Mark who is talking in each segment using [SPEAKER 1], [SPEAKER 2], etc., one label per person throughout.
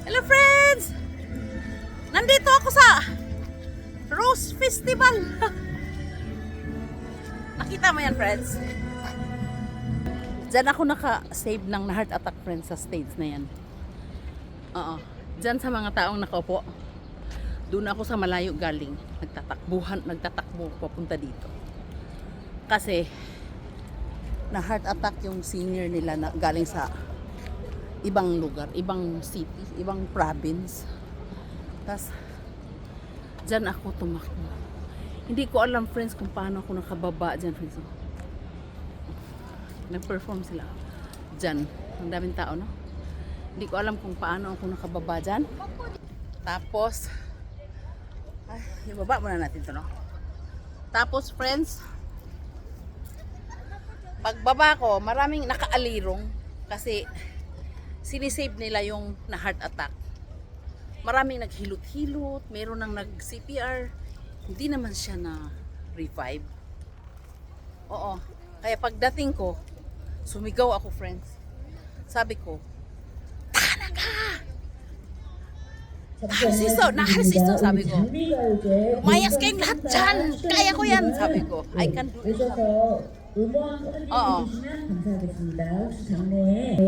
[SPEAKER 1] Hello friends! Nandito ako sa Rose Festival. Nakita mo yan friends? Diyan ako naka-save ng heart attack friends sa stage na yan. Oo. Diyan sa mga taong nakaupo. Doon ako sa malayo galing. Nagtatakbo papunta dito. Kasi na heart attack yung senior nila na galing sa ibang lugar, ibang city, ibang province. Tas dyan ako tumakbo. Hindi ko alam friends kung paano ako nakababa dyan friends. Nag-perform sila dyan. Ang daming tao, no? Hindi ko alam kung paano ako nakababa dyan. Tapos ibaba muna natin to, no? Tapos friends, pagbaba ko, maraming nakaalirong kasi sinisave nila yung na heart attack. Maraming naghilot-hilot, meron nang nag-CPR. Hindi naman siya na revive. Oo. Kaya pagdating ko, sumigaw ako friends. Sabi ko, tahanan ka! Nahalsiso, sabi ko. Lumayas kayong lahat dyan! Kaya ko yan! Sabi ko, I can do it. Oo.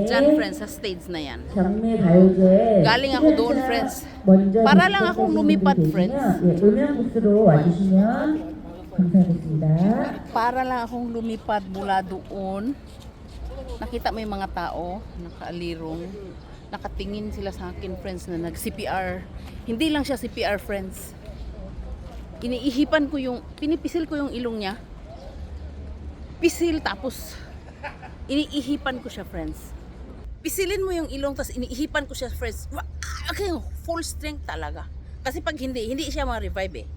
[SPEAKER 1] Dyan friends, sa stage na yan. Galing ako doon friends. Para lang akong lumipad friends. Para lang akong lumipad mula doon. Nakita mo yung mga tao, nakaalirong. Nakatingin sila sa akin friends na nag-CPR. Hindi lang siya CPR friends. Iniihipan ko yung, pinipisil ko yung ilong niya. Pisil tapos iniihipan ko siya friends. Pisilin mo yung ilong tapos iniihipan ko siya friends. Okay, full strength talaga. Kasi pag hindi siya ma-revive eh.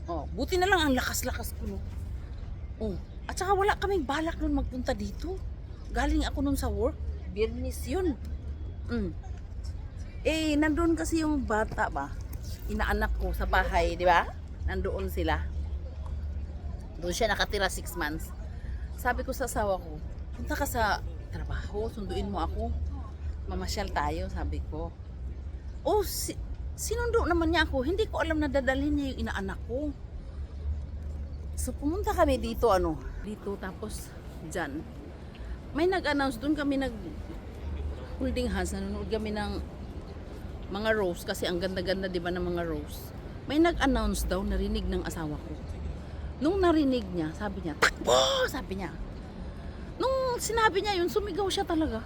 [SPEAKER 1] Oh, buti na lang ang lakas-lakas ko no. Oh, at saka wala kaming balak nun magpunta dito. Galing ako nun sa work. Biyernes yun. Eh, nandoon kasi yung bata ba? Inaanak ko sa bahay, di ba? Nandoon sila. Doon siya nakatira 6 months. Sabi ko sa asawa ko, punta ka sa trabaho, sunduin mo ako. Mamasyal tayo, sabi ko. Oh, sinundo naman niya ako. Hindi ko alam na dadalhin niya yung inaanak ko. So, pumunta kami dito, dito, tapos, dyan. May nag-announce, doon kami holding hands, nanonood kami ng mga rose, kasi ang ganda-ganda, di ba, ng mga rose. May nag-announce daw, narinig ng asawa ko. Nung narinig niya, sabi niya, takbo! Sabi niya. Nung sinabi niya yun, sumigaw siya talaga.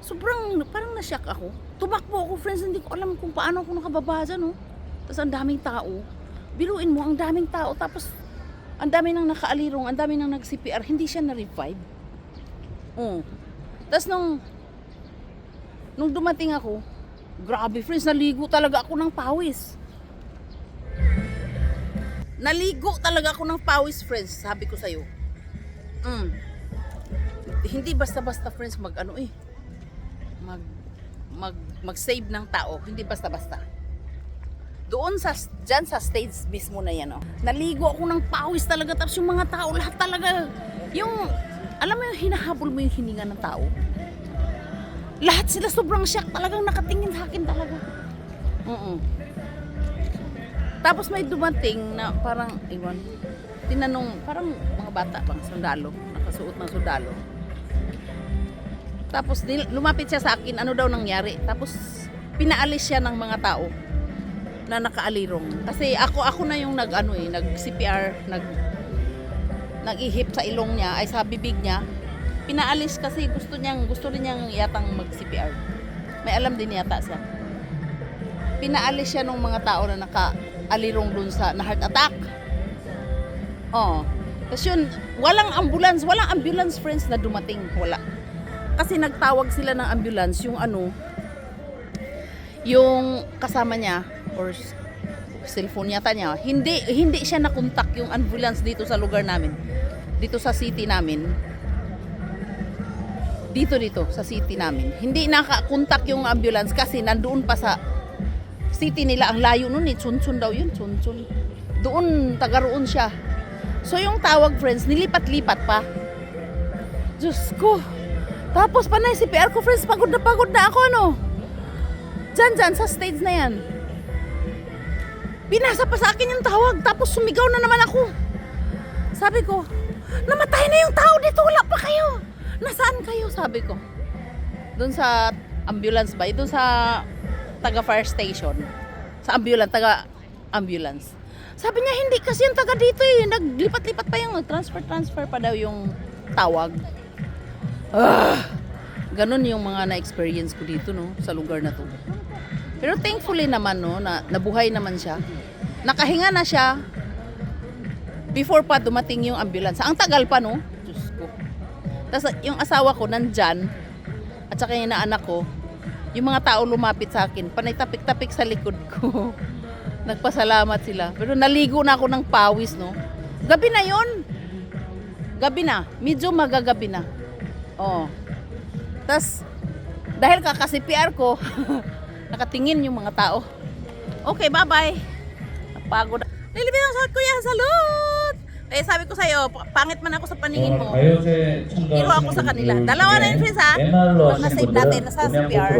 [SPEAKER 1] Sobrang, parang na-shock ako. Tumakbo ako, friends, hindi ko alam kung paano ako nakababa dyan, no? Tapos ang daming tao. Biruin mo, ang daming tao. Tapos, ang dami nang nakaalirong, ang dami nang nag-CPR. Hindi siya na-revive. Tapos nung dumating ako, grabe, friends, naligo talaga ako ng pawis. Naligo talaga ako ng pawis, friends. Sabi ko sa'yo. Hindi basta-basta, friends, mag-save ng tao. Hindi basta-basta. Doon dyan sa stage mismo na yan, naligo ako ng pawis talaga. Tapos yung mga tao, lahat talaga, alam mo yung hinahabol mo yung hininga ng tao. Lahat sila sobrang shock. Talagang nakatingin sa akin talaga. Tapos may dumating na parang, tinanong, parang mga bata, mga sundalo, nakasuot ng sundalo. Tapos lumapit siya sa akin, ano daw nangyari. Tapos pinaalis siya ng mga tao na nakaalirong. Kasi ako na yung nag-CPR, nag-ihip sa ilong niya, ay sa bibig niya. Pinaalis kasi gusto rin niyang yatang mag-CPR. May alam din yata siya. Pinaalis siya ng mga tao na nakaalirong dun sa na heart attack. Tapos yun, walang ambulance friends na dumating, wala. Kasi nagtawag sila ng ambulance, yung kasama niya or cellphone yata niya, hindi siya nakontak yung ambulance dito sa lugar namin. Dito sa city namin. Dito sa city namin. Hindi nakakontak yung ambulance kasi nandoon pa sa city nila. Ang layo nun Chunchun daw yun. Chunchun. Doon, taga-roon siya. So yung tawag friends, nilipat-lipat pa. Diyos ko. Tapos panay CPR ko friends, pagod na ako Dyan, sa stage na yan. Binasa pa sa akin yung tawag, tapos sumigaw na naman ako. Sabi ko, namatay na yung tao dito, wala pa kayo. Nasaan kayo? Sabi ko. Doon sa ambulance ba? Doon sa taga fire station. Sa ambulance, taga ambulance. Sabi niya, hindi kasi yung taga dito eh. Naglipat-lipat pa yung transfer pa daw yung tawag. Ganon yung mga na-experience ko dito, no, sa lugar na to. Pero thankfully naman, no, na nabuhay naman siya. Nakahinga na siya before pa dumating yung ambulance. Ang tagal pa, no? Diyos ko. Tapos yung asawa ko nandyan, at saka yung anak ko, yung mga tao lumapit sa akin, panay tapik-tapik sa likod ko. Nagpasalamat sila. Pero naligo na ako ng pawis, no? Gabi na yon. Gabi na. Medyo magagabi na. Oo. Tapos, dahil kakasi-PR ko, nakatingin yung mga tao. Okay, bye-bye. Napagod. Nilibin ako sa kuya, salud! Eh, sabi ko sa'yo, pangit man ako sa paningin mo. Hiro ako sa kanila. Dalawa na yun, friends, ha? Nasa-save natin, nasa CPR.